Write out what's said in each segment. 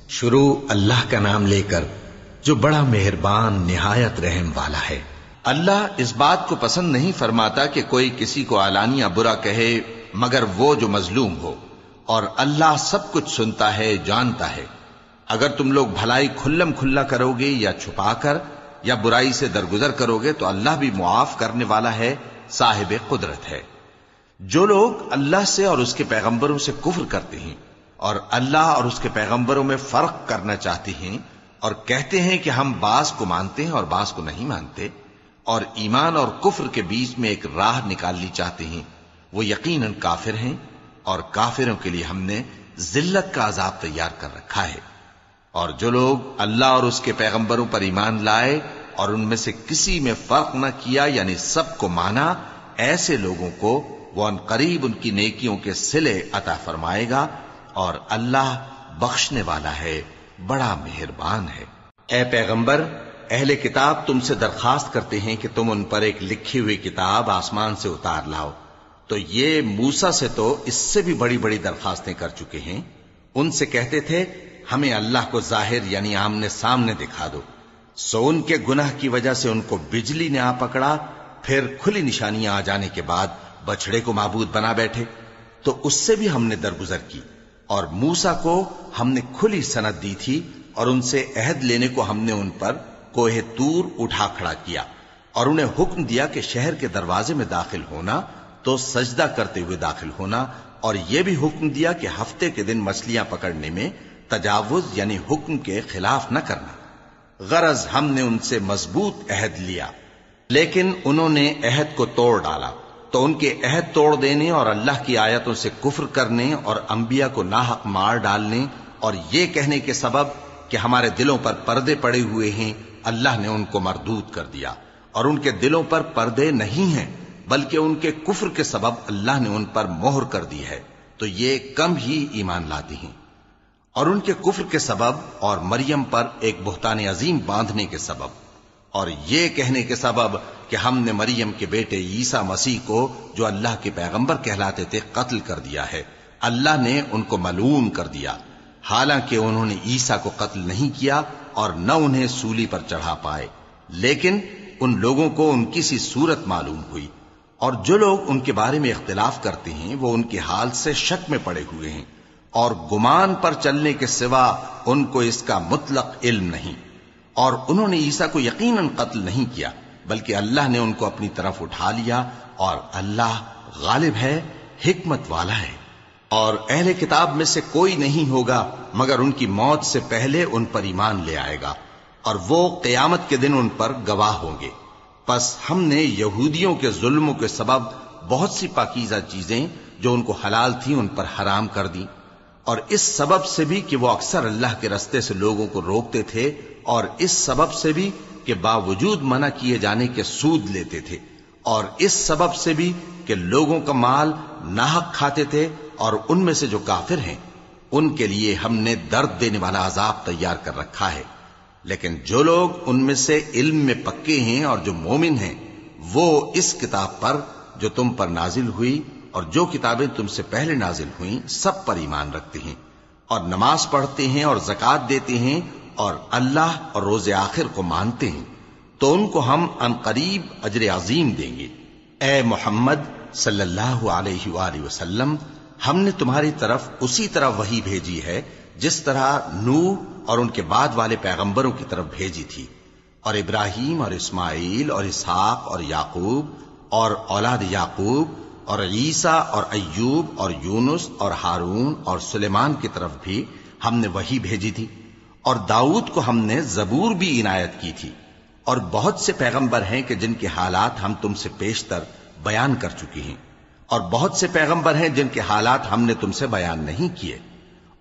شروع اللہ کا نام لے کر جو بڑا مہربان نہایت رحم والا ہے۔ اللہ اس بات کو پسند نہیں فرماتا کہ کوئی کسی کو علانیہ برا کہے مگر وہ جو مظلوم ہو، اور اللہ سب کچھ سنتا ہے، جانتا ہے۔ اگر تم لوگ بھلائی کھلم کھلا کرو گے یا چھپا کر یا برائی سے درگزر کرو گے تو اللہ بھی معاف کرنے والا ہے، صاحب قدرت ہے۔ جو لوگ اللہ سے اور اس کے پیغمبروں سے کفر کرتے ہیں اور اللہ اور اس کے پیغمبروں میں فرق کرنا چاہتے ہیں اور کہتے ہیں کہ ہم بعض کو مانتے ہیں اور بعض کو نہیں مانتے، اور ایمان اور کفر کے بیچ میں ایک راہ نکالنی چاہتے ہیں، وہ یقیناً کافر ہیں، اور کافروں کے لیے ہم نے ذلت کا عذاب تیار کر رکھا ہے۔ اور جو لوگ اللہ اور اس کے پیغمبروں پر ایمان لائے اور ان میں سے کسی میں فرق نہ کیا، یعنی سب کو مانا، ایسے لوگوں کو وہ ان قریب ان کی نیکیوں کے صلے عطا فرمائے گا، اور اللہ بخشنے والا ہے، بڑا مہربان ہے۔ اے پیغمبر، اہل کتاب تم سے درخواست کرتے ہیں کہ تم ان پر ایک لکھی ہوئی کتاب آسمان سے اتار لاؤ، تو یہ موسیٰ سے تو اس سے بھی بڑی بڑی درخواستیں کر چکے ہیں۔ ان سے کہتے تھے ہمیں اللہ کو ظاہر یعنی آمنے سامنے دکھا دو، سو ان کے گناہ کی وجہ سے ان کو بجلی نے آ پکڑا، پھر کھلی نشانیاں آ جانے کے بعد بچڑے کو معبود بنا بیٹھے، تو اس سے بھی ہم نے درگزر کی۔ اور موسیٰ کو ہم نے کھلی سند دی تھی، اور ان سے عہد لینے کو ہم نے ان پر کوہ طور اٹھا کھڑا کیا، اور انہیں حکم دیا کہ شہر کے دروازے میں داخل ہونا تو سجدہ کرتے ہوئے داخل ہونا، اور یہ بھی حکم دیا کہ ہفتے کے دن مچھلیاں پکڑنے میں تجاوز یعنی حکم کے خلاف نہ کرنا۔ غرض ہم نے ان سے مضبوط عہد لیا، لیکن انہوں نے عہد کو توڑ ڈالا، تو ان کے عہد توڑ دینے اور اللہ کی آیتوں سے کفر کرنے اور انبیاء کو ناحق مار ڈالنے اور یہ کہنے کے سبب کہ ہمارے دلوں پر پردے پڑے ہوئے ہیں، اللہ نے ان کو مردود کر دیا۔ اور ان کے دلوں پر پردے نہیں ہیں بلکہ ان کے کفر کے سبب اللہ نے ان پر مہر کر دی ہے، تو یہ کم ہی ایمان لاتے ہیں۔ اور ان کے کفر کے سبب اور مریم پر ایک بہتان عظیم باندھنے کے سبب اور یہ کہنے کے سبب کہ ہم نے مریم کے بیٹے عیسیٰ مسیح کو جو اللہ کے پیغمبر کہلاتے تھے قتل کر دیا ہے، اللہ نے ان کو ملعون کر دیا، حالانکہ انہوں نے عیسیٰ کو قتل نہیں کیا اور نہ انہیں سولی پر چڑھا پائے، لیکن ان لوگوں کو ان کی سی صورت معلوم ہوئی۔ اور جو لوگ ان کے بارے میں اختلاف کرتے ہیں وہ ان کے حال سے شک میں پڑے ہوئے ہیں، اور گمان پر چلنے کے سوا ان کو اس کا مطلق علم نہیں۔ اور انہوں نے عیسیٰ کو یقیناً قتل نہیں کیا بلکہ اللہ نے ان کو اپنی طرف اٹھا لیا، اور اللہ غالب ہے، حکمت والا ہے۔ اور اہل کتاب میں سے کوئی نہیں ہوگا مگر ان کی موت سے پہلے ان پر ایمان لے آئے گا، اور وہ قیامت کے دن ان پر گواہ ہوں گے۔ پس ہم نے یہودیوں کے ظلموں کے سبب بہت سی پاکیزہ چیزیں جو ان کو حلال تھیں ان پر حرام کر دی، اور اس سبب سے بھی کہ وہ اکثر اللہ کے رستے سے لوگوں کو روکتے تھے، اور اس سبب سے بھی کہ باوجود منع کیے جانے کے سود لیتے تھے، اور اس سبب سے بھی کہ لوگوں کا مال ناحق کھاتے تھے۔ اور ان میں سے جو کافر ہیں ان کے لیے ہم نے درد دینے والا عذاب تیار کر رکھا ہے، لیکن جو لوگ ان میں سے علم میں پکے ہیں اور جو مومن ہیں وہ اس کتاب پر جو تم پر نازل ہوئی اور جو کتابیں تم سے پہلے نازل ہوئیں سب پر ایمان رکھتے ہیں، اور نماز پڑھتے ہیں اور زکوٰۃ دیتے ہیں، اور اللہ اور روز آخر کو مانتے ہیں، تو ان کو ہم عنقریب اجر عظیم دیں گے۔ اے محمد صلی اللہ علیہ وآلہ وسلم، ہم نے تمہاری طرف اسی طرح وحی بھیجی ہے جس طرح نوح اور ان کے بعد والے پیغمبروں کی طرف بھیجی تھی، اور ابراہیم اور اسماعیل اور اسحاق اور یعقوب اور اولاد یعقوب اور عیسیٰ اور ایوب اور یونس اور ہارون اور سلیمان کی طرف بھی ہم نے وحی بھیجی تھی، اور داؤد کو ہم نے زبور بھی عنایت کی تھی۔ اور بہت سے پیغمبر ہیں کہ جن کے حالات ہم تم سے پیشتر بیان کر چکے ہیں، اور بہت سے پیغمبر ہیں جن کے حالات ہم نے تم سے بیان نہیں کیے۔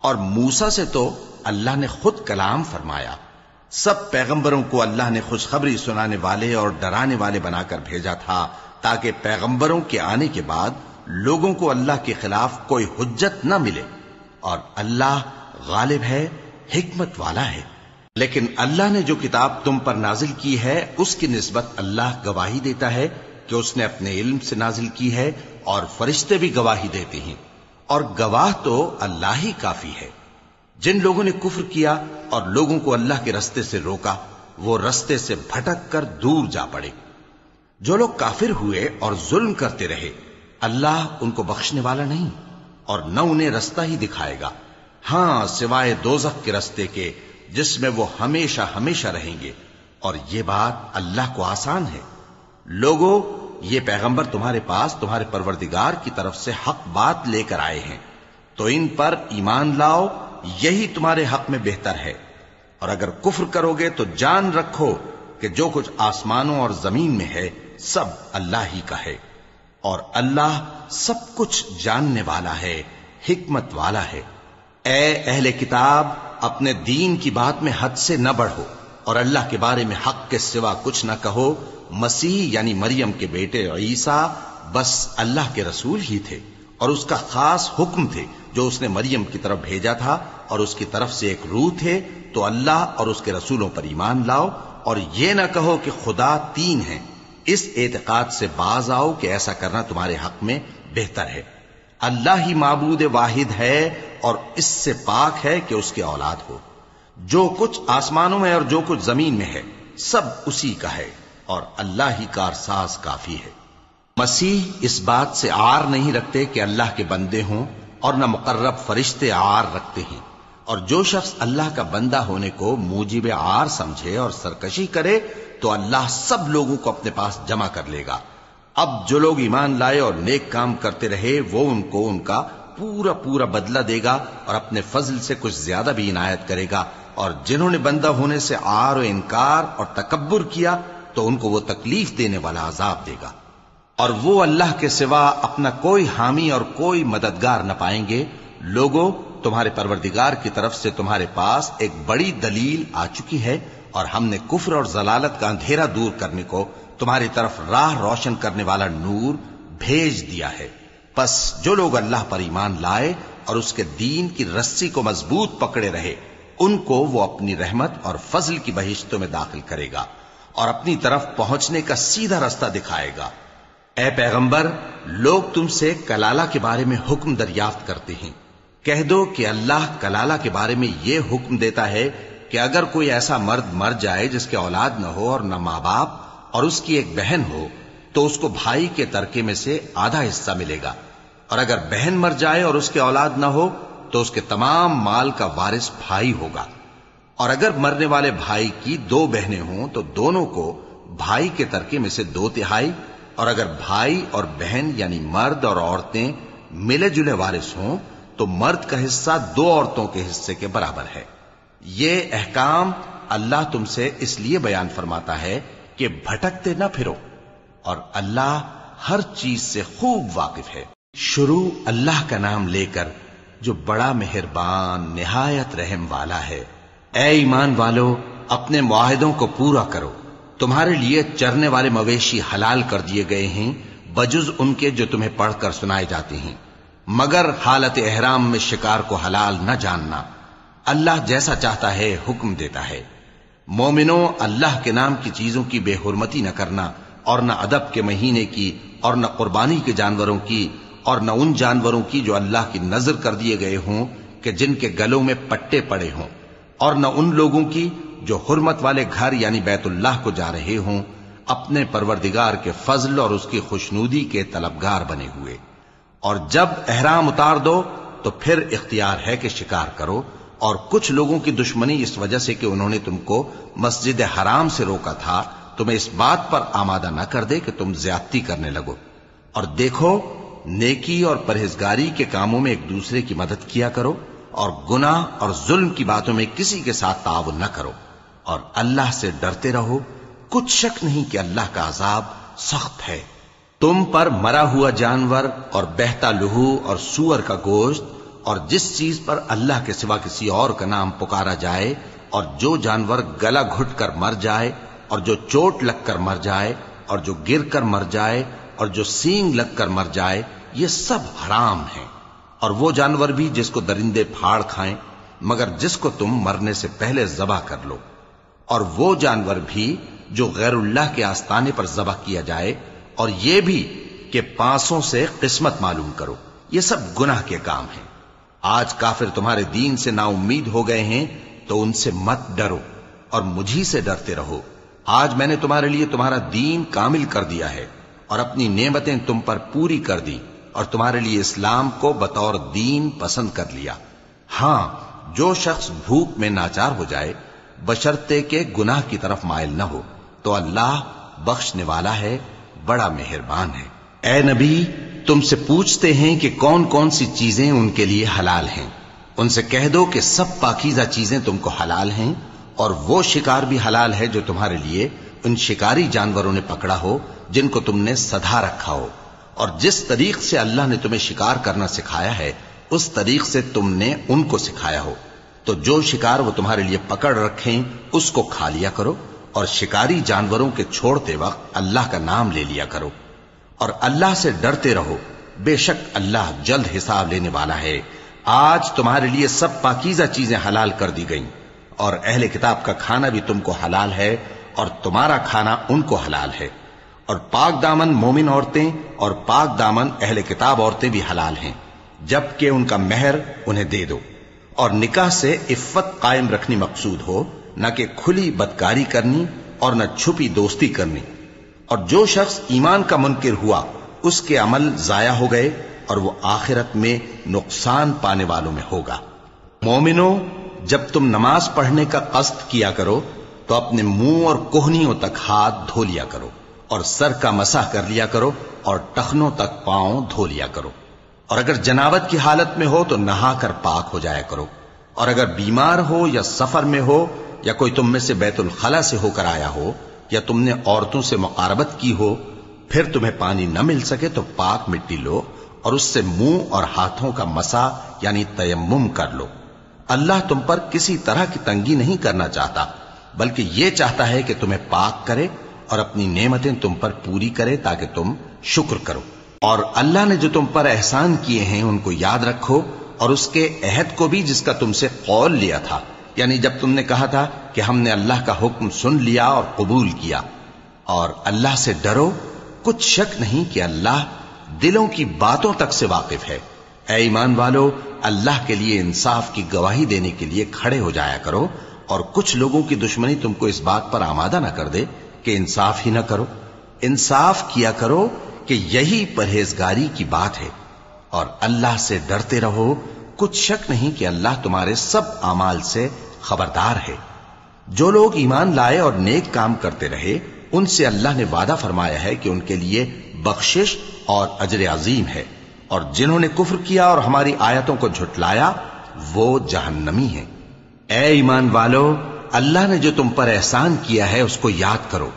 اور موسیٰ سے تو اللہ نے خود کلام فرمایا۔ سب پیغمبروں کو اللہ نے خوشخبری سنانے والے اور ڈرانے والے بنا کر بھیجا تھا، تاکہ پیغمبروں کے آنے کے بعد لوگوں کو اللہ کے خلاف کوئی حجت نہ ملے، اور اللہ غالب ہے، حکمت والا ہے۔ لیکن اللہ نے جو کتاب تم پر نازل کی ہے اس کی نسبت اللہ گواہی دیتا ہے کہ اس نے اپنے علم سے نازل کی ہے، اور فرشتے بھی گواہی دیتے ہیں، اور گواہ تو اللہ ہی کافی ہے۔ جن لوگوں نے کفر کیا اور لوگوں کو اللہ کے رستے سے روکا وہ رستے سے بھٹک کر دور جا پڑے۔ جو لوگ کافر ہوئے اور ظلم کرتے رہے اللہ ان کو بخشنے والا نہیں اور نہ انہیں رستہ ہی دکھائے گا، ہاں سوائے دوزخ کے رستے کے جس میں وہ ہمیشہ ہمیشہ رہیں گے، اور یہ بات اللہ کو آسان ہے۔ لوگو، یہ پیغمبر تمہارے پاس تمہارے پروردگار کی طرف سے حق بات لے کر آئے ہیں، تو ان پر ایمان لاؤ، یہی تمہارے حق میں بہتر ہے۔ اور اگر کفر کرو گے تو جان رکھو کہ جو کچھ آسمانوں اور زمین میں ہے سب اللہ ہی کا ہے، اور اللہ سب کچھ جاننے والا ہے، حکمت والا ہے۔ اے اہل کتاب، اپنے دین کی بات میں حد سے نہ بڑھو اور اللہ کے بارے میں حق کے سوا کچھ نہ کہو۔ مسیح یعنی مریم کے بیٹے عیسیٰ بس اللہ کے رسول ہی تھے اور اس کا خاص حکم تھے جو اس نے مریم کی طرف بھیجا تھا، اور اس کی طرف سے ایک روح تھے، تو اللہ اور اس کے رسولوں پر ایمان لاؤ اور یہ نہ کہو کہ خدا تین ہیں۔ اس اعتقاد سے باز آؤ کہ ایسا کرنا تمہارے حق میں بہتر ہے۔ اللہ ہی معبود واحد ہے اور اس سے پاک ہے کہ اس کی اولاد ہو۔ جو کچھ آسمانوں میں اور جو کچھ زمین میں ہے سب اسی کا ہے، اور اللہ ہی کارساز کافی ہے۔ مسیح اس بات سے عار نہیں رکھتے کہ اللہ کے بندے ہوں، اور نہ مقرب فرشتے عار رکھتے ہیں، اور جو شخص اللہ کا بندہ ہونے کو موجب عار سمجھے اور سرکشی کرے تو اللہ سب لوگوں کو اپنے پاس جمع کر لے گا۔ اب جو لوگ ایمان لائے اور نیک کام کرتے رہے وہ ان کو ان کا پورا پورا بدلہ دے گا اور اپنے فضل سے کچھ زیادہ بھی عنایت کرے گا، اور جنہوں نے بندہ ہونے سے عار و انکار اور تکبر کیا تو ان کو وہ تکلیف دینے والا عذاب دے گا، اور وہ اللہ کے سوا اپنا کوئی حامی اور کوئی مددگار نہ پائیں گے۔ لوگوں، تمہارے پروردگار کی طرف سے تمہارے پاس ایک بڑی دلیل آ چکی ہے، اور ہم نے کفر اور ضلالت کا اندھیرا دور کرنے کو تمہاری طرف راہ روشن کرنے والا نور بھیج دیا ہے۔ پس جو لوگ اللہ پر ایمان لائے اور اس کے دین کی رسی کو مضبوط پکڑے رہے ان کو وہ اپنی رحمت اور فضل کی بہشتوں میں داخل کرے گا اور اپنی طرف پہنچنے کا سیدھا رستہ دکھائے گا۔ اے پیغمبر، لوگ تم سے کلالہ کے بارے میں حکم دریافت کرتے ہیں، کہہ دو کہ اللہ کلالہ کے بارے میں یہ حکم دیتا ہے کہ اگر کوئی ایسا مرد مر جائے جس کے اولاد نہ ہو اور نہ ماں باپ اور اس کی ایک بہن ہو تو اس کو بھائی کے ترکے میں سے آدھا حصہ ملے گا، اور اگر بہن مر جائے اور اس کے اولاد نہ ہو تو اس کے تمام مال کا وارث بھائی ہوگا، اور اگر مرنے والے بھائی کی دو بہنیں ہوں تو دونوں کو بھائی کے ترکے میں سے 2/3، اور اگر بھائی اور بہن یعنی مرد اور عورتیں ملے جلے وارث ہوں تو مرد کا حصہ 2 عورتوں کے حصے کے برابر ہے۔ یہ احکام اللہ تم سے اس لیے بیان فرماتا ہے کہ بھٹکتے نہ پھرو، اور اللہ ہر چیز سے خوب واقف ہے۔ شروع اللہ کا نام لے کر جو بڑا مہربان نہایت رحم والا ہے۔ اے ایمان والو، اپنے معاہدوں کو پورا کرو۔ تمہارے لیے چرنے والے مویشی حلال کر دیے گئے ہیں بجز ان کے جو تمہیں پڑھ کر سنائے جاتے ہیں، مگر حالت احرام میں شکار کو حلال نہ جاننا۔ اللہ جیسا چاہتا ہے حکم دیتا ہے۔ مومنوں، اللہ کے نام کی چیزوں کی بے حرمتی نہ کرنا، اور نہ ادب کے مہینے کی، اور نہ قربانی کے جانوروں کی، اور نہ ان جانوروں کی جو اللہ کی نذر کر دیے گئے ہوں کہ جن کے گلوں میں پٹے پڑے ہوں، اور نہ ان لوگوں کی جو حرمت والے گھر یعنی بیت اللہ کو جا رہے ہوں اپنے پروردگار کے فضل اور اس کی خوشنودی کے طلبگار بنے ہوئے۔ اور جب احرام اتار دو تو پھر اختیار ہے کہ شکار کرو، اور کچھ لوگوں کی دشمنی اس وجہ سے کہ انہوں نے تم کو مسجد حرام سے روکا تھا تمہیں اس بات پر آمادہ نہ کر دے کہ تم زیادتی کرنے لگو۔ اور دیکھو، نیکی اور پرہیزگاری کے کاموں میں ایک دوسرے کی مدد کیا کرو، اور گناہ اور ظلم کی باتوں میں کسی کے ساتھ تعاون نہ کرو، اور اللہ سے ڈرتے رہو۔ کچھ شک نہیں کہ اللہ کا عذاب سخت ہے۔ تم پر مرا ہوا جانور اور بہتا لہو اور سور کا گوشت اور جس چیز پر اللہ کے سوا کسی اور کا نام پکارا جائے، اور جو جانور گلا گھٹ کر مر جائے، اور جو چوٹ لگ کر مر جائے، اور جو گر کر مر جائے، اور جو سینگ لگ کر مر جائے، یہ سب حرام ہیں۔ اور وہ جانور بھی جس کو درندے پھاڑ کھائیں، مگر جس کو تم مرنے سے پہلے ذبح کر لو، اور وہ جانور بھی جو غیر اللہ کے آستانے پر ذبح کیا جائے، اور یہ بھی کہ پانسوں سے قسمت معلوم کرو۔ یہ سب گناہ کے کام ہیں۔ آج کافر تمہارے دین سے نا امید ہو گئے ہیں تو ان سے مت ڈرو اور مجھی سے ڈرتے رہو۔ آج میں نے تمہارے لیے تمہارا دین کامل کر دیا ہے اور اپنی نعمتیں تم پر پوری کر دی اور تمہارے لیے اسلام کو بطور دین پسند کر لیا۔ ہاں، جو شخص بھوک میں ناچار ہو جائے بشرطے کہ گناہ کی طرف مائل نہ ہو تو اللہ بخشنے والا ہے، بڑا مہربان ہے۔ اے نبی، تم سے پوچھتے ہیں کہ کون کون سی چیزیں ان کے لیے حلال ہیں۔ ان سے کہہ دو کہ سب پاکیزہ چیزیں تم کو حلال ہیں، اور وہ شکار بھی حلال ہے جو تمہارے لیے ان شکاری جانوروں نے پکڑا ہو جن کو تم نے سدھا رکھا ہو، اور جس طریق سے اللہ نے تمہیں شکار کرنا سکھایا ہے اس طریق سے تم نے ان کو سکھایا ہو۔ تو جو شکار وہ تمہارے لیے پکڑ رکھیں اس کو کھا لیا کرو، اور شکاری جانوروں کے چھوڑتے وقت اللہ کا نام لے لیا کرو، اور اللہ سے ڈرتے رہو، بے شک اللہ جلد حساب لینے والا ہے۔ آج تمہارے لیے سب پاکیزہ چیزیں حلال کر دی گئیں، اور اہل کتاب کا کھانا بھی تم کو حلال ہے اور تمہارا کھانا ان کو حلال ہے، اور پاک دامن مومن عورتیں اور پاک دامن اہل کتاب عورتیں بھی حلال ہیں، جبکہ ان کا مہر انہیں دے دو، اور نکاح سے عفت قائم رکھنی مقصود ہو، نہ کہ کھلی بدکاری کرنی اور نہ چھپی دوستی کرنی۔ اور جو شخص ایمان کا منکر ہوا اس کے عمل ضائع ہو گئے اور وہ آخرت میں نقصان پانے والوں میں ہوگا۔ مومنوں، جب تم نماز پڑھنے کا قصد کیا کرو تو اپنے منہ اور کوہنیوں تک ہاتھ دھو لیا کرو، اور سر کا مسح کر لیا کرو، اور ٹخنوں تک پاؤں دھو لیا کرو، اور اگر جنابت کی حالت میں ہو تو نہا کر پاک ہو جایا کرو، اور اگر بیمار ہو یا سفر میں ہو یا کوئی تم میں سے بیت الخلا سے ہو کر آیا ہو یا تم نے عورتوں سے مقاربت کی ہو، پھر تمہیں پانی نہ مل سکے تو پاک مٹی لو اور اس سے منہ اور ہاتھوں کا مسح یعنی تیمم کر لو۔ اللہ تم پر کسی طرح کی تنگی نہیں کرنا چاہتا، بلکہ یہ چاہتا ہے کہ تمہیں پاک کرے اور اپنی نعمتیں تم پر پوری کرے تاکہ تم شکر کرو۔ اور اللہ نے جو تم پر احسان کیے ہیں ان کو یاد رکھو، اور اس کے عہد کو بھی جس کا تم سے قول لیا تھا، یعنی جب تم نے کہا تھا کہ ہم نے اللہ کا حکم سن لیا اور قبول کیا۔ اور اللہ سے ڈرو، کچھ شک نہیں کہ اللہ دلوں کی باتوں تک سے واقف ہے۔ اے ایمان والو، اللہ کے لیے انصاف کی گواہی دینے کے لیے کھڑے ہو جایا کرو، اور کچھ لوگوں کی دشمنی تم کو اس بات پر آمادہ نہ کر دے کہ انصاف ہی نہ کرو۔ انصاف کیا کرو کہ یہی پرہیزگاری کی بات ہے، اور اللہ سے ڈرتے رہو، کچھ شک نہیں کہ اللہ تمہارے سب اعمال سے خبردار ہے۔ جو لوگ ایمان لائے اور نیک کام کرتے رہے ان سے اللہ نے وعدہ فرمایا ہے کہ ان کے لیے بخشش اور اجر عظیم ہے، اور جنہوں نے کفر کیا اور ہماری آیتوں کو جھٹلایا وہ جہنمی ہیں۔ اے ایمان والو، اللہ نے جو تم پر احسان کیا ہے اس کو یاد کرو۔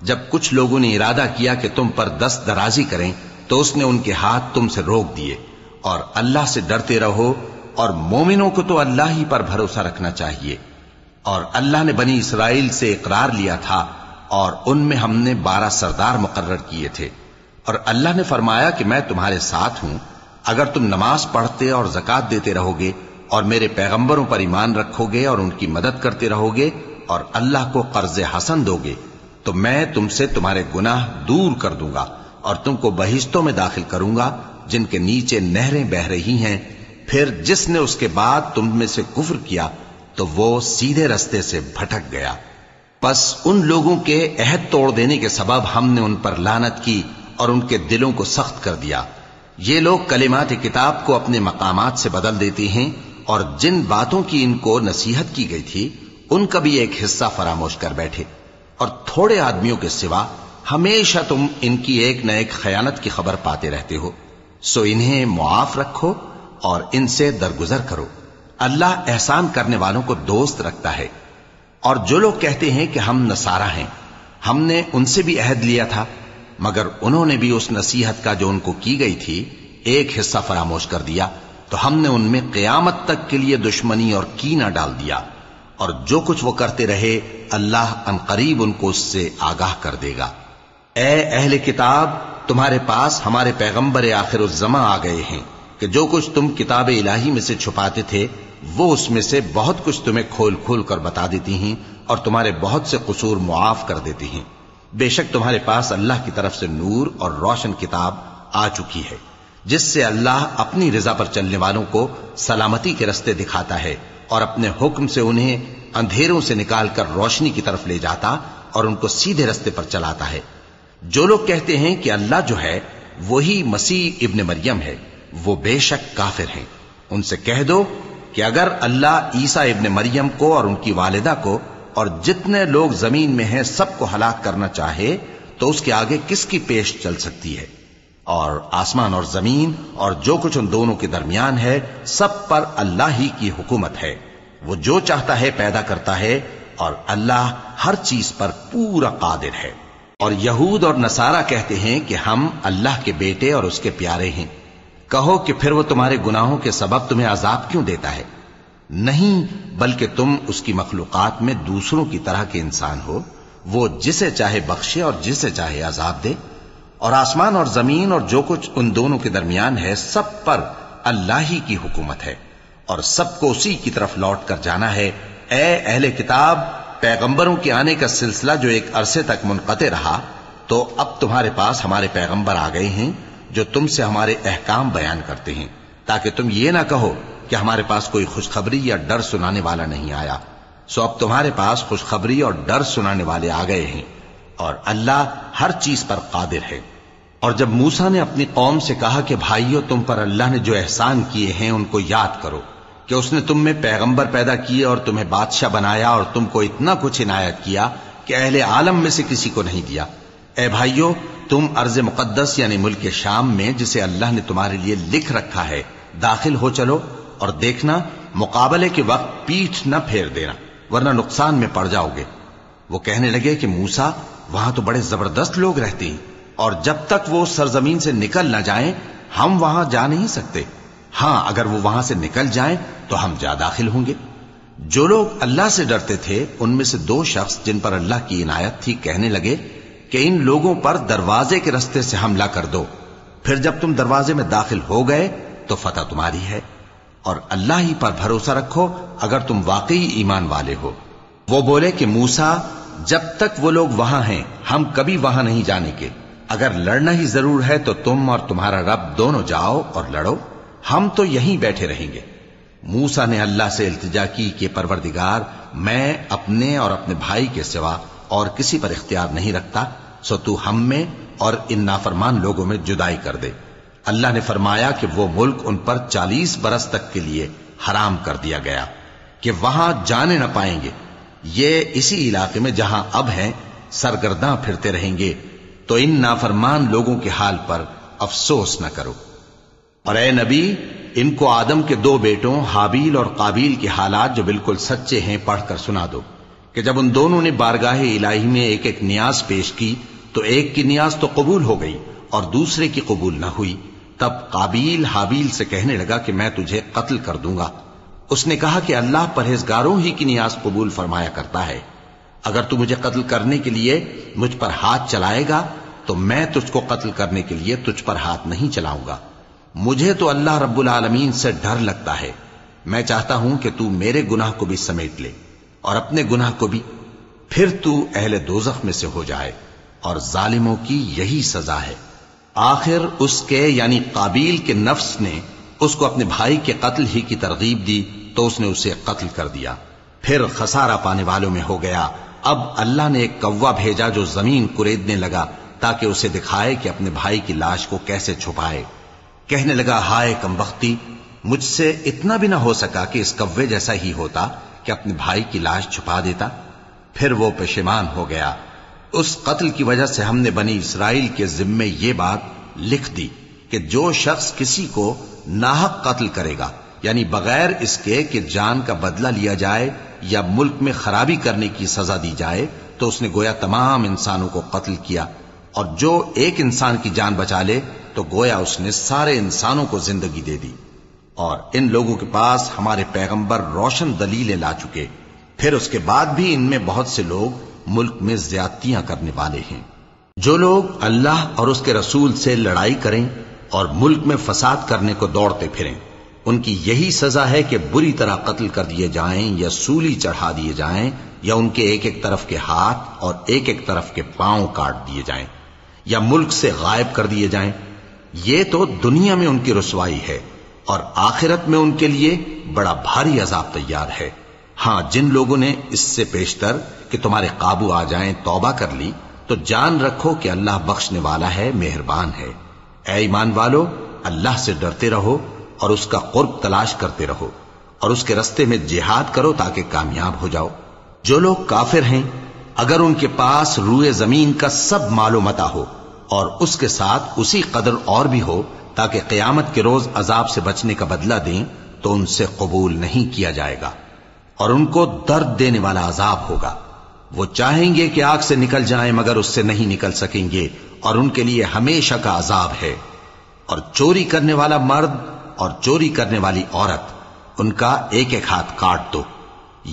جب کچھ لوگوں نے ارادہ کیا کہ تم پر دست درازی کریں تو اس نے ان کے ہاتھ تم سے روک دیے، اور اللہ سے ڈرتے رہو، اور مومنوں کو تو اللہ ہی پر بھروسہ رکھنا چاہیے۔ اور اللہ نے بنی اسرائیل سے اقرار لیا تھا اور ان میں ہم نے 12 سردار مقرر کیے تھے، اور اللہ نے فرمایا کہ میں تمہارے ساتھ ہوں اگر تم نماز پڑھتے اور زکوٰۃ دیتے رہو گے اور میرے پیغمبروں پر ایمان رکھو گے اور ان کی مدد کرتے رہو گے اور اللہ کو قرض حسن دو گے تو میں تم سے تمہارے گناہ دور کر دوں گا اور تم کو بہشتوں میں داخل کروں گا جن کے نیچے نہریں بہ رہی ہیں۔ پھر جس نے اس کے بعد تم میں سے کفر کیا تو وہ سیدھے رستے سے بھٹک گیا۔ پس ان لوگوں کے عہد توڑ دینے کے سبب ہم نے ان پر لعنت کی اور ان کے دلوں کو سخت کر دیا۔ یہ لوگ کلمات کتاب کو اپنے مقامات سے بدل دیتے ہیں، اور جن باتوں کی ان کو نصیحت کی گئی تھی ان کا بھی ایک حصہ فراموش کر بیٹھے، اور تھوڑے آدمیوں کے سوا ہمیشہ تم ان کی ایک نہ ایک خیانت کی خبر پاتے رہتے ہو، سو انہیں معاف رکھو اور ان سے درگزر کرو۔ اللہ احسان کرنے والوں کو دوست رکھتا ہے۔ اور جو لوگ کہتے ہیں کہ ہم نصارہ ہیں، ہم نے ان سے بھی عہد لیا تھا، مگر انہوں نے بھی اس نصیحت کا جو ان کو کی گئی تھی ایک حصہ فراموش کر دیا، تو ہم نے ان میں قیامت تک کے لیے دشمنی اور کینہ ڈال دیا، اور جو کچھ وہ کرتے رہے اللہ عنقریب ان کو اس سے آگاہ کر دے گا۔ اے اہل کتاب، تمہارے پاس ہمارے پیغمبر آخر الزماں آ گئے ہیں کہ جو کچھ تم کتاب الہی میں سے چھپاتے تھے وہ اس میں سے بہت کچھ تمہیں کھول کھول کر بتا دیتی ہیں اور تمہارے بہت سے قصور معاف کر دیتی ہیں۔ بے شک تمہارے پاس اللہ کی طرف سے نور اور روشن کتاب آ چکی ہے جس سے اللہ اپنی رضا پر چلنے والوں کو سلامتی کے رستے دکھاتا ہے اور اپنے حکم سے انہیں اندھیروں سے نکال کر روشنی کی طرف لے جاتا اور ان کو سیدھے رستے پر چلاتا ہے۔ جو لوگ کہتے ہیں کہ اللہ جو ہے وہی مسیح ابن مریم ہے، وہ بے شک کافر ہیں۔ ان سے کہہ دو کہ اگر اللہ عیسیٰ ابن مریم کو اور ان کی والدہ کو اور جتنے لوگ زمین میں ہیں سب کو ہلاک کرنا چاہے تو اس کے آگے کس کی پیش چل سکتی ہے؟ اور آسمان اور زمین اور جو کچھ ان دونوں کے درمیان ہے سب پر اللہ ہی کی حکومت ہے۔ وہ جو چاہتا ہے پیدا کرتا ہے اور اللہ ہر چیز پر پورا قادر ہے۔ اور یہود اور نصارہ کہتے ہیں کہ ہم اللہ کے بیٹے اور اس کے پیارے ہیں۔ کہو کہ پھر وہ تمہارے گناہوں کے سبب تمہیں عذاب کیوں دیتا ہے؟ نہیں، بلکہ تم اس کی مخلوقات میں دوسروں کی طرح کے انسان ہو، وہ جسے چاہے بخشے اور جسے چاہے عذاب دے۔ اور آسمان اور زمین اور جو کچھ ان دونوں کے درمیان ہے سب پر اللہ ہی کی حکومت ہے اور سب کو اسی کی طرف لوٹ کر جانا ہے۔ اے اہل کتاب، پیغمبروں کے آنے کا سلسلہ جو ایک عرصے تک منقطع رہا، تو اب تمہارے پاس ہمارے پیغمبر آ گئے ہیں جو تم سے ہمارے احکام بیان کرتے ہیں، تاکہ تم یہ نہ کہو کہ ہمارے پاس کوئی خوشخبری یا ڈر سنانے والا نہیں آیا۔ سو اب تمہارے پاس خوشخبری اور ڈر سنانے والے آ گئے ہیں، اور اللہ ہر چیز پر قادر ہے۔ اور جب موسیٰ نے اپنی قوم سے کہا کہ بھائیو، تم پر اللہ نے جو احسان کیے ہیں ان کو یاد کرو، کہ اس نے تم میں پیغمبر پیدا کیے اور تمہیں بادشاہ بنایا اور تم کو اتنا کچھ عنایت کیا کہ اہل عالم میں سے کسی کو نہیں دیا۔ اے بھائیو، تم ارض مقدس یعنی ملک شام میں جسے اللہ نے تمہارے لیے لکھ رکھا ہے داخل ہو چلو، اور دیکھنا مقابلے کے وقت پیٹھ نہ پھیر دینا ورنہ نقصان میں پڑ جاؤ گے۔ وہ کہنے لگے کہ موسیٰ، وہاں تو بڑے زبردست لوگ رہتے ہیں، اور جب تک وہ سرزمین سے نکل نہ جائیں ہم وہاں جا نہیں سکتے۔ ہاں، اگر وہ وہاں سے نکل جائیں تو ہم جا داخل ہوں گے۔ جو لوگ اللہ سے ڈرتے تھے ان میں سے دو شخص جن پر اللہ کی عنایت تھی کہنے لگے کہ ان لوگوں پر دروازے کے رستے سے حملہ کر دو، پھر جب تم دروازے میں داخل ہو گئے تو فتح تمہاری ہے، اور اللہ ہی پر بھروسہ رکھو اگر تم واقعی ایمان والے ہو۔ وہ بولے کہ موسیٰ، جب تک وہ لوگ وہاں ہیں ہم کبھی وہاں نہیں جانے کے، اگر لڑنا ہی ضرور ہے تو تم اور تمہارا رب دونوں جاؤ اور لڑو، ہم تو یہیں بیٹھے رہیں گے۔ موسیٰ نے اللہ سے التجا کی کہ پروردگار، میں اپنے اور اپنے بھائی کے سوا اور کسی پر اختیار نہیں رکھتا، سو تو ہم میں اور ان نافرمان لوگوں میں جدائی کر دے۔ اللہ نے فرمایا کہ وہ ملک ان پر 40 برس تک کے لیے حرام کر دیا گیا کہ وہاں جانے نہ پائیں گے۔ یہ اسی علاقے میں جہاں اب ہیں سرگرداں پھرتے رہیں گے، تو ان نافرمان لوگوں کے حال پر افسوس نہ کرو۔ اور اے نبی، ان کو آدم کے 2 بیٹوں حابیل اور قابیل کے حالات جو بالکل سچے ہیں پڑھ کر سنا دو کہ جب ان دونوں نے بارگاہ الہی میں ایک ایک نیاز پیش کی تو ایک کی نیاز تو قبول ہو گئی اور دوسرے کی قبول نہ ہوئی۔ تب قابیل حابیل سے کہنے لگا کہ میں تجھے قتل کر دوں گا۔ اس نے کہا کہ اللہ پرہیزگاروں ہی کی نیاز قبول فرمایا کرتا ہے، اگر تو مجھے قتل کرنے کے لیے مجھ پر ہاتھ چلائے گا تو میں تجھ کو قتل کرنے کے لیے تجھ پر ہاتھ نہیں چلاؤں گا۔ مجھے تو اللہ رب العالمین سے ڈر لگتا ہے، میں چاہتا ہوں کہ تو میرے گناہ کو بھی سمیٹ لے اور اپنے گناہ کو بھی، پھر تو اہل دوزخ میں سے ہو جائے، اور ظالموں کی یہی سزا ہے۔ آخر اس کے یعنی قابیل کے نفس نے اس کو اپنے بھائی کے قتل ہی کی ترغیب دی تو اس نے اسے قتل کر دیا، پھر خسارہ پانے والوں میں ہو گیا۔ اب اللہ نے ایک کوا بھیجا جو زمین کریدنے لگا تاکہ اسے دکھائے کہ اپنے بھائی کی لاش کو کیسے چھپائے۔ کہنے لگا، ہائے کمبختی، مجھ سے اتنا بھی نہ ہو سکا کہ اس کوے جیسا ہی ہوتا کہ اپنے بھائی کی لاش چھپا دیتا۔ پھر وہ پشیمان ہو گیا۔ اس قتل کی وجہ سے ہم نے بنی اسرائیل کے ذمے یہ بات لکھ دی کہ جو شخص کسی کو ناحق قتل کرے گا، یعنی بغیر اس کے کہ جان کا بدلہ لیا جائے یا ملک میں خرابی کرنے کی سزا دی جائے، تو اس نے گویا تمام انسانوں کو قتل کیا، اور جو ایک انسان کی جان بچا لے تو گویا اس نے سارے انسانوں کو زندگی دے دی۔ اور ان لوگوں کے پاس ہمارے پیغمبر روشن دلیلیں لا چکے، پھر اس کے بعد بھی ان میں بہت سے لوگ ملک میں زیادتیاں کرنے والے ہیں۔ جو لوگ اللہ اور اس کے رسول سے لڑائی کریں اور ملک میں فساد کرنے کو دوڑتے پھریں، ان کی یہی سزا ہے کہ بری طرح قتل کر دیے جائیں یا سولی چڑھا دیے جائیں، یا ان کے ایک ایک طرف کے ہاتھ اور ایک ایک طرف کے پاؤں کاٹ دیے جائیں، یا ملک سے غائب کر دیے جائیں۔ یہ تو دنیا میں ان کی رسوائی ہے اور آخرت میں ان کے لیے بڑا بھاری عذاب تیار ہے۔ ہاں، جن لوگوں نے اس سے پیشتر کہ تمہارے قابو آ جائیں توبہ کر لی تو جان رکھو کہ اللہ بخشنے والا ہے، مہربان ہے۔ اے ایمان والو، اللہ سے ڈرتے رہو اور اس کا قرب تلاش کرتے رہو اور اس کے رستے میں جہاد کرو تاکہ کامیاب ہو جاؤ۔ جو لوگ کافر ہیں، اگر ان کے پاس روئے زمین کا سب مال و متاع ہو اور اس کے ساتھ اسی قدر اور بھی ہو تاکہ قیامت کے روز عذاب سے بچنے کا بدلہ دیں، تو ان سے قبول نہیں کیا جائے گا اور ان کو درد دینے والا عذاب ہوگا۔ وہ چاہیں گے کہ آگ سے نکل جائیں مگر اس سے نہیں نکل سکیں گے اور ان کے لیے ہمیشہ کا عذاب ہے۔ اور چوری کرنے والا مرد اور چوری کرنے والی عورت، ان کا ایک ایک ہاتھ کاٹ دو،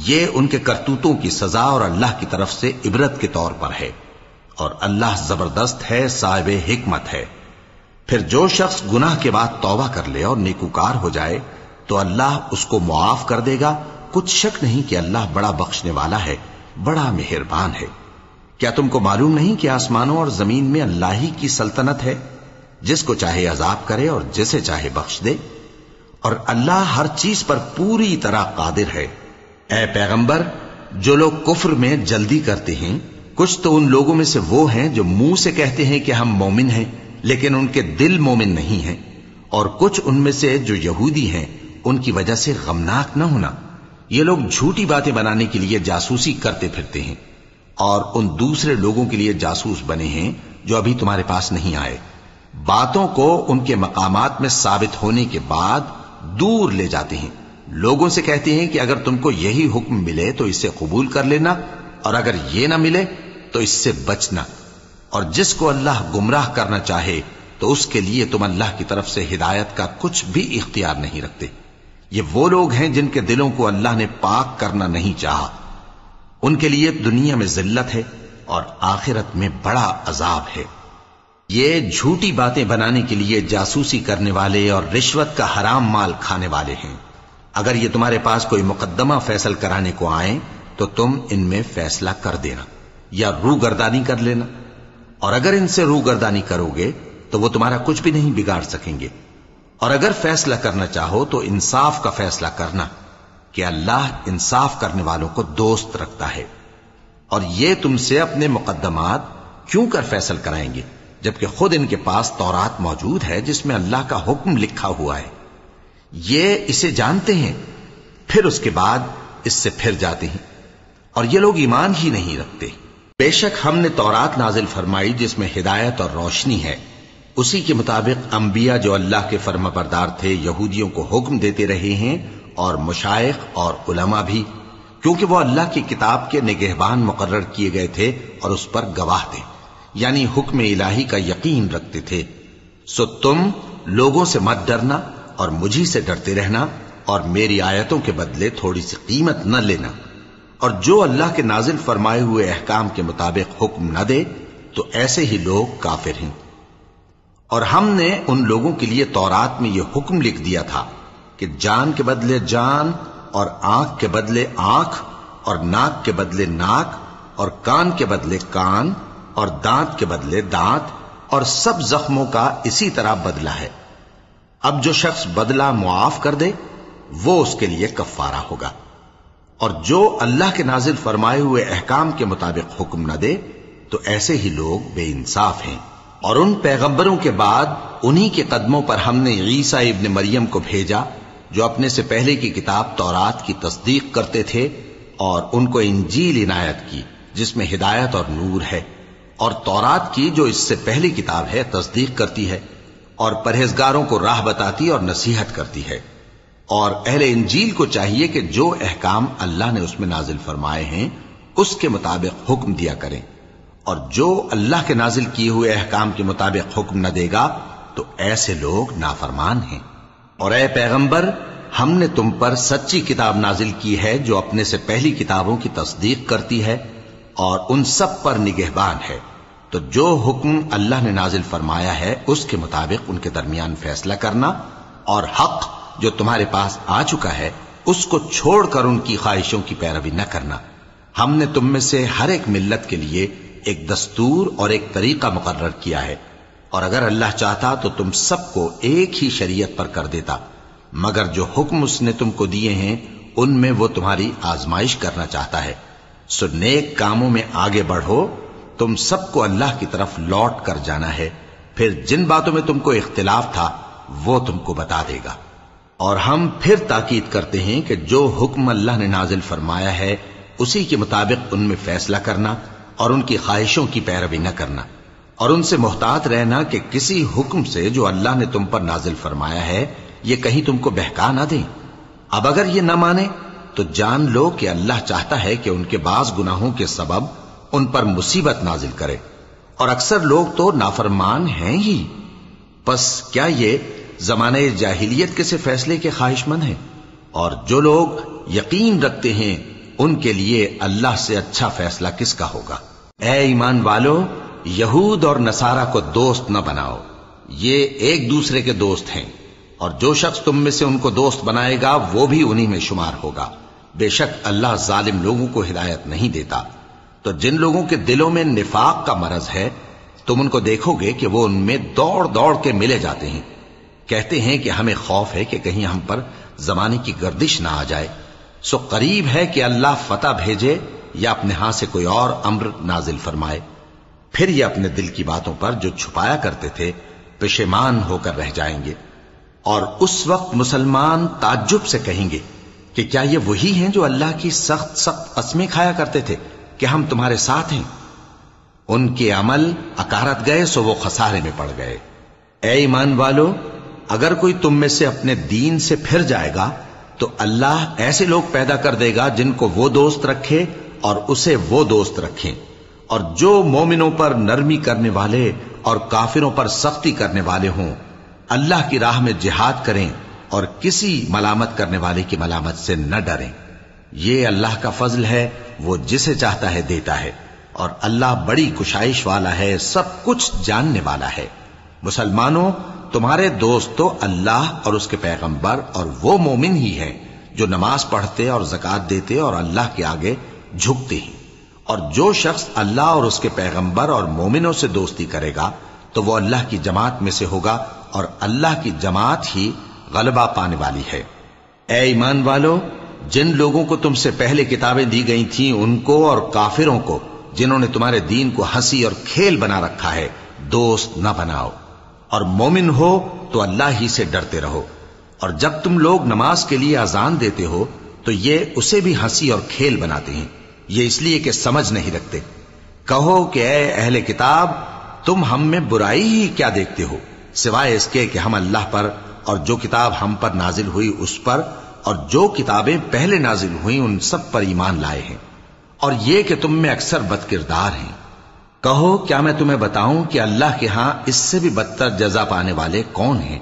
یہ ان کے کرتوتوں کی سزا اور اللہ کی طرف سے عبرت کے طور پر ہے، اور اللہ زبردست ہے، صاحب حکمت ہے۔ پھر جو شخص گناہ کے بعد توبہ کر لے اور نیکوکار ہو جائے تو اللہ اس کو معاف کر دے گا، کچھ شک نہیں کہ اللہ بڑا بخشنے والا ہے، بڑا مہربان ہے۔ کیا تم کو معلوم نہیں کہ آسمانوں اور زمین میں اللہ ہی کی سلطنت ہے، جس کو چاہے عذاب کرے اور جسے چاہے بخش دے، اور اللہ ہر چیز پر پوری طرح قادر ہے۔ اے پیغمبر، جو لوگ کفر میں جلدی کرتے ہیں، کچھ تو ان لوگوں میں سے وہ ہیں جو منہ سے کہتے ہیں کہ ہم مومن ہیں لیکن ان کے دل مومن نہیں ہیں، اور کچھ ان میں سے جو یہودی ہیں، ان کی وجہ سے غمناک نہ ہونا۔ یہ لوگ جھوٹی باتیں بنانے کے لیے جاسوسی کرتے پھرتے ہیں اور ان دوسرے لوگوں کے لیے جاسوس بنے ہیں جو ابھی تمہارے پاس نہیں آئے، باتوں کو ان کے مقامات میں ثابت ہونے کے بعد دور لے جاتے ہیں، لوگوں سے کہتے ہیں کہ اگر تم کو یہی حکم ملے تو اسے قبول کر لینا، اور اگر یہ نہ ملے تو اس سے بچنا، اور جس کو اللہ گمراہ کرنا چاہے تو اس کے لیے تم اللہ کی طرف سے ہدایت کا کچھ بھی اختیار نہیں رکھتے۔ یہ وہ لوگ ہیں جن کے دلوں کو اللہ نے پاک کرنا نہیں چاہا، ان کے لیے دنیا میں ذلت ہے اور آخرت میں بڑا عذاب ہے۔ یہ جھوٹی باتیں بنانے کے لیے جاسوسی کرنے والے اور رشوت کا حرام مال کھانے والے ہیں۔ اگر یہ تمہارے پاس کوئی مقدمہ فیصل کرانے کو آئیں تو تم ان میں فیصلہ کر دینا یا روگردانی کر لینا، اور اگر ان سے روگردانی کرو گے تو وہ تمہارا کچھ بھی نہیں بگاڑ سکیں گے، اور اگر فیصلہ کرنا چاہو تو انصاف کا فیصلہ کرنا کہ اللہ انصاف کرنے والوں کو دوست رکھتا ہے۔ اور یہ تم سے اپنے مقدمات کیوں کر فیصل کرائیں گے جبکہ خود ان کے پاس تورات موجود ہے جس میں اللہ کا حکم لکھا ہوا ہے۔ یہ اسے جانتے ہیں، پھر اس کے بعد اس سے پھر جاتے ہیں، اور یہ لوگ ایمان ہی نہیں رکھتے۔ بے شک ہم نے تورات نازل فرمائی جس میں ہدایت اور روشنی ہے، اسی کے مطابق انبیاء جو اللہ کے فرما بردار تھے یہودیوں کو حکم دیتے رہے ہیں، اور مشائخ اور علماء بھی، کیونکہ وہ اللہ کی کتاب کے نگہبان مقرر کیے گئے تھے اور اس پر گواہ تھے، یعنی حکم الہی کا یقین رکھتے تھے۔ سو تم لوگوں سے مت ڈرنا اور مجھی سے ڈرتے رہنا، اور میری آیتوں کے بدلے تھوڑی سی قیمت نہ لینا، اور جو اللہ کے نازل فرمائے ہوئے احکام کے مطابق حکم نہ دے تو ایسے ہی لوگ کافر ہیں۔ اور ہم نے ان لوگوں کے لیے تورات میں یہ حکم لکھ دیا تھا کہ جان کے بدلے جان، اور آنکھ کے بدلے آنکھ، اور ناک کے بدلے ناک، اور کان کے بدلے کان، اور دانت کے بدلے دانت، اور سب زخموں کا اسی طرح بدلہ ہے۔ اب جو شخص بدلہ معاف کر دے وہ اس کے لیے کفارہ ہوگا، اور جو اللہ کے نازل فرمائے ہوئے احکام کے مطابق حکم نہ دے تو ایسے ہی لوگ بے انصاف ہیں۔ اور ان پیغمبروں کے بعد انہی کے قدموں پر ہم نے عیسیٰ ابن مریم کو بھیجا جو اپنے سے پہلے کی کتاب تورات کی تصدیق کرتے تھے، اور ان کو انجیل عنایت کی جس میں ہدایت اور نور ہے، اور تورات کی جو اس سے پہلی کتاب ہے تصدیق کرتی ہے اور پرہیزگاروں کو راہ بتاتی اور نصیحت کرتی ہے۔ اور اہل انجیل کو چاہیے کہ جو احکام اللہ نے اس میں نازل فرمائے ہیں اس کے مطابق حکم دیا کریں، اور جو اللہ کے نازل کیے ہوئے احکام کے مطابق حکم نہ دے گا تو ایسے لوگ نافرمان ہیں۔ اور اے پیغمبر، ہم نے تم پر سچی کتاب نازل کی ہے جو اپنے سے پہلی کتابوں کی تصدیق کرتی ہے اور ان سب پر نگہبان ہے، تو جو حکم اللہ نے نازل فرمایا ہے اس کے مطابق ان کے درمیان فیصلہ کرنا، اور حق جو تمہارے پاس آ چکا ہے اس کو چھوڑ کر ان کی خواہشوں کی پیروی نہ کرنا۔ ہم نے تم میں سے ہر ایک ملت کے لیے ایک دستور اور ایک طریقہ مقرر کیا ہے، اور اگر اللہ چاہتا تو تم سب کو ایک ہی شریعت پر کر دیتا، مگر جو حکم اس نے تم کو دیے ہیں ان میں وہ تمہاری آزمائش کرنا چاہتا ہے۔ سو نیک کاموں میں آگے بڑھو، تم سب کو اللہ کی طرف لوٹ کر جانا ہے، پھر جن باتوں میں تم کو اختلاف تھا وہ تم کو بتا دے گا۔ اور ہم پھر تاکید کرتے ہیں کہ جو حکم اللہ نے نازل فرمایا ہے اسی کے مطابق ان میں فیصلہ کرنا اور ان کی خواہشوں کی پیروی نہ کرنا، اور ان سے محتاط رہنا کہ کسی حکم سے جو اللہ نے تم پر نازل فرمایا ہے یہ کہیں تم کو بہکا نہ دیں۔ اب اگر یہ نہ مانے تو جان لو کہ اللہ چاہتا ہے کہ ان کے بعض گناہوں کے سبب ان پر مصیبت نازل کرے، اور اکثر لوگ تو نافرمان ہیں ہی۔ پس کیا یہ زمانہ جاہلیت کے سے فیصلے کے خواہش مند ہیں؟ اور جو لوگ یقین رکھتے ہیں ان کے لیے اللہ سے اچھا فیصلہ کس کا ہوگا؟ اے ایمان والو، یہود اور نصارہ کو دوست نہ بناؤ، یہ ایک دوسرے کے دوست ہیں، اور جو شخص تم میں سے ان کو دوست بنائے گا وہ بھی انہی میں شمار ہوگا۔ بے شک اللہ ظالم لوگوں کو ہدایت نہیں دیتا۔ تو جن لوگوں کے دلوں میں نفاق کا مرض ہے تم ان کو دیکھو گے کہ وہ ان میں دوڑ دوڑ کے ملے جاتے ہیں، کہتے ہیں کہ ہمیں خوف ہے کہ کہیں ہم پر زمانے کی گردش نہ آ جائے۔ سو قریب ہے کہ اللہ فتح بھیجے یا اپنے ہاں سے کوئی اور امر نازل فرمائے، پھر یہ اپنے دل کی باتوں پر جو چھپایا کرتے تھے پشیمان ہو کر رہ جائیں گے۔ اور اس وقت مسلمان تعجب سے کہیں گے کہ کیا یہ وہی ہیں جو اللہ کی سخت سخت قسمیں کھایا کرتے تھے کہ ہم تمہارے ساتھ ہیں؟ ان کے عمل اکارت گئے سو وہ خسارے میں پڑ گئے۔ اے ایمان والو، اگر کوئی تم میں سے اپنے دین سے پھر جائے گا تو اللہ ایسے لوگ پیدا کر دے گا جن کو وہ دوست رکھے اور اسے وہ دوست رکھیں، اور جو مومنوں پر نرمی کرنے والے اور کافروں پر سختی کرنے والے ہوں، اللہ کی راہ میں جہاد کریں اور کسی ملامت کرنے والے کی ملامت سے نہ ڈریں۔ یہ اللہ کا فضل ہے، وہ جسے چاہتا ہے دیتا ہے، اور اللہ بڑی کشائش والا ہے، سب کچھ جاننے والا ہے۔ مسلمانوں، تمہارے دوست تو اللہ اور اس کے پیغمبر اور وہ مومن ہی ہیں جو نماز پڑھتے اور زکوٰۃ دیتے اور اللہ کے آگے جھکتے ہیں۔ اور جو شخص اللہ اور اس کے پیغمبر اور مومنوں سے دوستی کرے گا تو وہ اللہ کی جماعت میں سے ہوگا، اور اللہ کی جماعت ہی غلبہ پانے والی ہے۔ اے ایمان والو، جن لوگوں کو تم سے پہلے کتابیں دی گئی تھیں ان کو اور کافروں کو جنہوں نے تمہارے دین کو ہنسی اور کھیل بنا رکھا ہے دوست نہ بناؤ، اور مومن ہو تو اللہ ہی سے ڈرتے رہو۔ اور جب تم لوگ نماز کے لیے اذان دیتے ہو تو یہ اسے بھی ہنسی اور کھیل بناتے ہیں، یہ اس لیے کہ سمجھ نہیں رکھتے۔ کہو کہ اے اہل کتاب، تم ہم میں برائی ہی کیا دیکھتے ہو، سوائے اس کے کہ ہم اللہ پر اور جو کتاب ہم پر نازل ہوئی اس پر اور جو کتابیں پہلے نازل ہوئیں ان سب پر ایمان لائے ہیں، اور یہ کہ تم میں اکثر بد کردار ہیں۔ کہو کیا میں تمہیں بتاؤں کہ اللہ کے ہاں اس سے بھی بدتر جزا پانے والے کون ہیں؟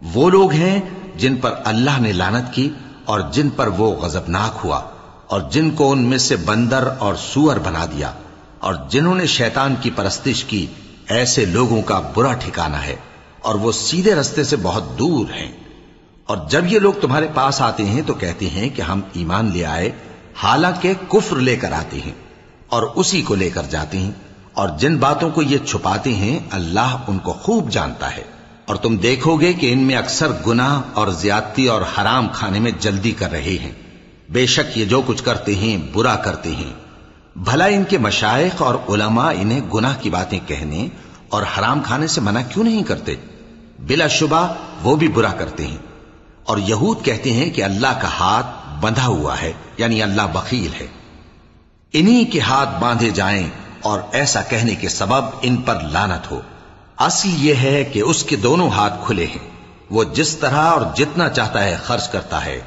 وہ لوگ ہیں جن پر اللہ نے لعنت کی اور جن پر وہ غضبناک ہوا، اور جن کو ان میں سے بندر اور سور بنا دیا، اور جنہوں نے شیطان کی پرستش کی، ایسے لوگوں کا برا ٹھکانہ ہے، اور وہ سیدھے رستے سے بہت دور ہیں۔ اور جب یہ لوگ تمہارے پاس آتے ہیں تو کہتے ہیں کہ ہم ایمان لے آئے، حالانکہ کفر لے کر آتے ہیں اور اسی کو لے کر جاتے ہیں، اور جن باتوں کو یہ چھپاتے ہیں اللہ ان کو خوب جانتا ہے۔ اور تم دیکھو گے کہ ان میں اکثر گناہ اور زیادتی اور حرام کھانے میں جلدی کر رہے ہیں، بے شک یہ جو کچھ کرتے ہیں برا کرتے ہیں۔ بھلا ان کے مشائخ اور علماء انہیں گناہ کی باتیں کہنے اور حرام کھانے سے منع کیوں نہیں کرتے؟ بلا شبہ وہ بھی برا کرتے ہیں۔ اور یہود کہتے ہیں کہ اللہ کا ہاتھ بندھا ہوا ہے، یعنی اللہ بخیل ہے۔ انہی کے ہاتھ باندھے جائیں اور ایسا کہنے کے سبب ان پر لعنت ہو۔ اصل یہ ہے کہ اس کے دونوں ہاتھ کھلے ہیں، وہ جس طرح اور جتنا چاہتا ہے خرچ کرتا ہے۔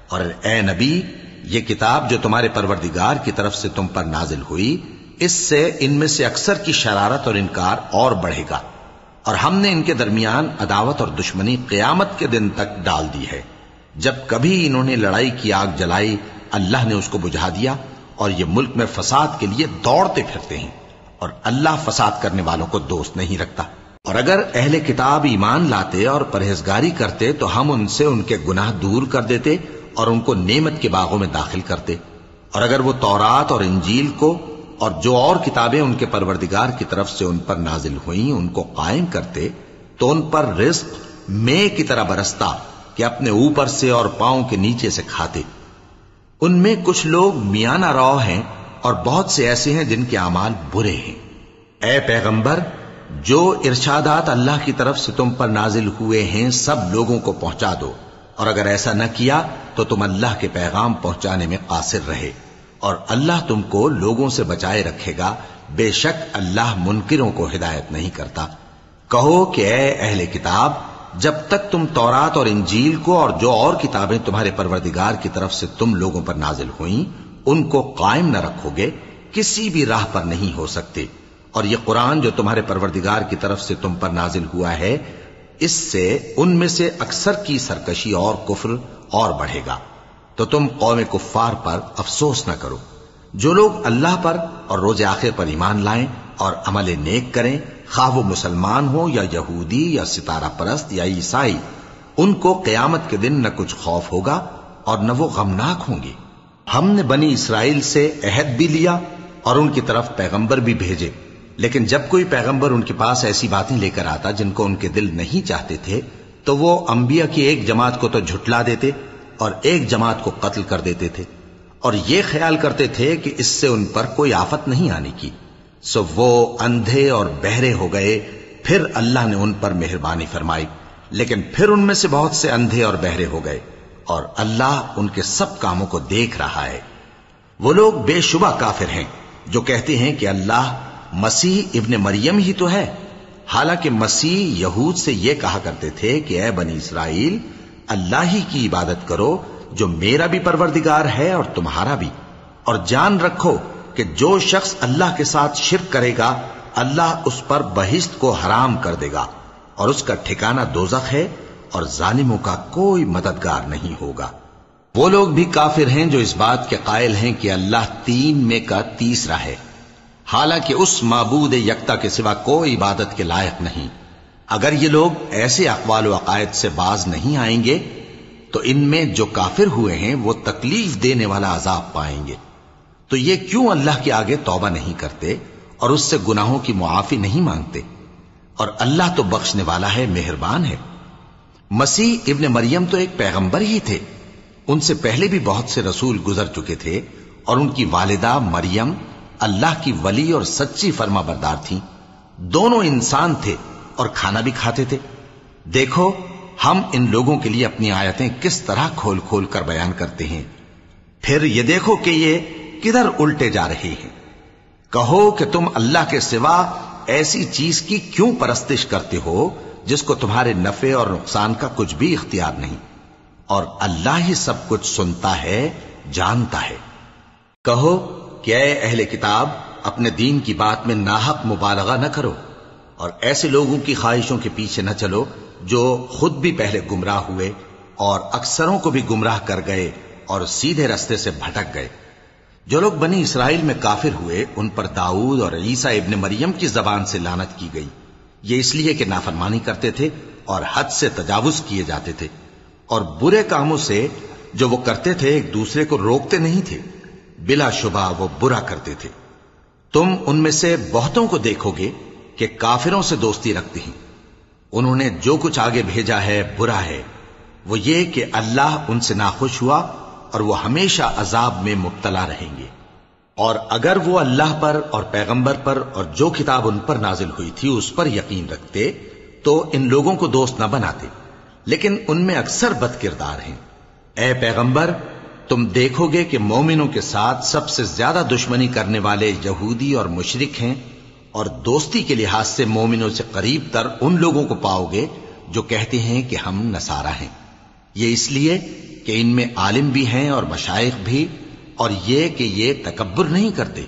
اور اے نبی، یہ کتاب جو تمہارے پروردگار کی طرف سے تم پر نازل ہوئی، اس سے ان میں سے اکثر کی شرارت اور انکار اور بڑھے گا، اور ہم نے ان کے درمیان عداوت اور دشمنی قیامت کے دن تک ڈال دی ہے۔ جب کبھی انہوں نے لڑائی کی آگ جلائی اللہ نے اس کو بجھا دیا، اور یہ ملک میں فساد کے لیے دوڑتے پھرتے ہیں، اور اللہ فساد کرنے والوں کو دوست نہیں رکھتا۔ اور اگر اہل کتاب ایمان لاتے اور پرہیزگاری کرتے تو ہم ان سے ان کے گناہ دور کر دیتے اور ان کو نعمت کے باغوں میں داخل کرتے۔ اور اگر وہ تورات اور انجیل کو اور جو اور کتابیں ان کے پروردگار کی طرف سے ان پر نازل ہوئیں ان کو قائم کرتے تو ان پر رزق مے کی طرح برستا کہ اپنے اوپر سے اور پاؤں کے نیچے سے کھاتے۔ ان میں کچھ لوگ میانہ رو ہیں اور بہت سے ایسے ہیں جن کے اعمال برے ہیں۔ اے پیغمبر، جو ارشادات اللہ کی طرف سے تم پر نازل ہوئے ہیں سب لوگوں کو پہنچا دو، اور اگر ایسا نہ کیا تو تم اللہ کے پیغام پہنچانے میں قاصر رہے، اور اللہ تم کو لوگوں سے بچائے رکھے گا، بے شک اللہ منکروں کو ہدایت نہیں کرتا۔ کہو کہ اے اہل کتاب، جب تک تم تورات اور انجیل کو اور جو اور کتابیں تمہارے پروردگار کی طرف سے تم لوگوں پر نازل ہوئیں ان کو قائم نہ رکھو گے کسی بھی راہ پر نہیں ہو سکتے، اور یہ قرآن جو تمہارے پروردگار کی طرف سے تم پر نازل ہوا ہے اس سے ان میں سے اکثر کی سرکشی اور کفر اور بڑھے گا، تو تم قوم کفار پر افسوس نہ کرو۔ جو لوگ اللہ پر اور روز آخر پر ایمان لائیں اور عمل نیک کریں، خواہ وہ مسلمان ہو یا یہودی یا ستارہ پرست یا عیسائی، ان کو قیامت کے دن نہ کچھ خوف ہوگا اور نہ وہ غمناک ہوں گے۔ ہم نے بنی اسرائیل سے عہد بھی لیا اور ان کی طرف پیغمبر بھی بھیجے، لیکن جب کوئی پیغمبر ان کے پاس ایسی باتیں لے کر آتا جن کو ان کے دل نہیں چاہتے تھے تو وہ انبیاء کی ایک جماعت کو تو جھٹلا دیتے اور ایک جماعت کو قتل کر دیتے تھے، اور یہ خیال کرتے تھے کہ اس سے ان پر کوئی آفت نہیں آنے کی، سو وہ اندھے اور بہرے ہو گئے۔ پھر اللہ نے ان پر مہربانی فرمائی، لیکن پھر ان میں سے بہت سے اندھے اور بہرے ہو گئے، اور اللہ ان کے سب کاموں کو دیکھ رہا ہے۔ وہ لوگ بے شبہ کافر ہیں جو کہتے ہیں کہ اللہ مسیح ابن مریم ہی تو ہے، حالانکہ مسیح یہود سے یہ کہا کرتے تھے کہ اے بنی اسرائیل، اللہ ہی کی عبادت کرو جو میرا بھی پروردگار ہے اور تمہارا بھی، اور جان رکھو کہ جو شخص اللہ کے ساتھ شرک کرے گا اللہ اس پر بہشت کو حرام کر دے گا، اور اس کا ٹھکانہ دوزخ ہے، اور ظالموں کا کوئی مددگار نہیں ہوگا۔ وہ لوگ بھی کافر ہیں جو اس بات کے قائل ہیں کہ اللہ تین میں کا تیسرا ہے، حالانکہ اس معبود یکتا کے سوا کوئی عبادت کے لائق نہیں۔ اگر یہ لوگ ایسے اقوال و عقائد سے باز نہیں آئیں گے تو ان میں جو کافر ہوئے ہیں وہ تکلیف دینے والا عذاب پائیں گے۔ تو یہ کیوں اللہ کے آگے توبہ نہیں کرتے اور اس سے گناہوں کی معافی نہیں مانگتے؟ اور اللہ تو بخشنے والا ہے، مہربان ہے۔ مسیح ابن مریم تو ایک پیغمبر ہی تھے، ان سے پہلے بھی بہت سے رسول گزر چکے تھے، اور ان کی والدہ مریم اللہ کی ولی اور سچی فرما بردار تھیں، دونوں انسان تھے اور کھانا بھی کھاتے تھے۔ دیکھو ہم ان لوگوں کے لیے اپنی آیتیں کس طرح کھول کھول کر بیان کرتے ہیں، پھر یہ دیکھو کہ یہ کدھر الٹے جا رہے ہیں۔ کہو کہ تم اللہ کے سوا ایسی چیز کی کیوں پرستش کرتے ہو جس کو تمہارے نفع اور نقصان کا کچھ بھی اختیار نہیں، اور اللہ ہی سب کچھ سنتا ہے، جانتا ہے۔ کہو کہ اے اہل کتاب، اپنے دین کی بات میں ناحق مبالغہ نہ کرو، اور ایسے لوگوں کی خواہشوں کے پیچھے نہ چلو جو خود بھی پہلے گمراہ ہوئے اور اکثروں کو بھی گمراہ کر گئے اور سیدھے رستے سے بھٹک گئے۔ جو لوگ بنی اسرائیل میں کافر ہوئے ان پر داؤد اور عیسیٰ ابن مریم کی زبان سے لعنت کی گئی، یہ اس لیے کہ نافرمانی کرتے تھے اور حد سے تجاوز کیے جاتے تھے، اور برے کاموں سے جو وہ کرتے تھے ایک دوسرے کو روکتے نہیں تھے، بلا شبہ وہ برا کرتے تھے۔ تم ان میں سے بہتوں کو دیکھو گے کہ کافروں سے دوستی رکھتے ہیں، انہوں نے جو کچھ آگے بھیجا ہے برا ہے، وہ یہ کہ اللہ ان سے ناخوش ہوا اور وہ ہمیشہ عذاب میں مبتلا رہیں گے۔ اور اگر وہ اللہ پر اور پیغمبر پر اور جو کتاب ان پر نازل ہوئی تھی اس پر یقین رکھتے تو ان لوگوں کو دوست نہ بناتے، لیکن ان میں اکثر بد کردار ہیں۔ اے پیغمبر، تم دیکھو گے کہ مومنوں کے ساتھ سب سے زیادہ دشمنی کرنے والے یہودی اور مشرک ہیں، اور دوستی کے لحاظ سے مومنوں سے قریب تر ان لوگوں کو پاؤ گے جو کہتے ہیں کہ ہم نصارہ ہیں، یہ اس لیے کہ ان میں عالم بھی ہیں اور مشائخ بھی، اور یہ کہ یہ تکبر نہیں کرتے۔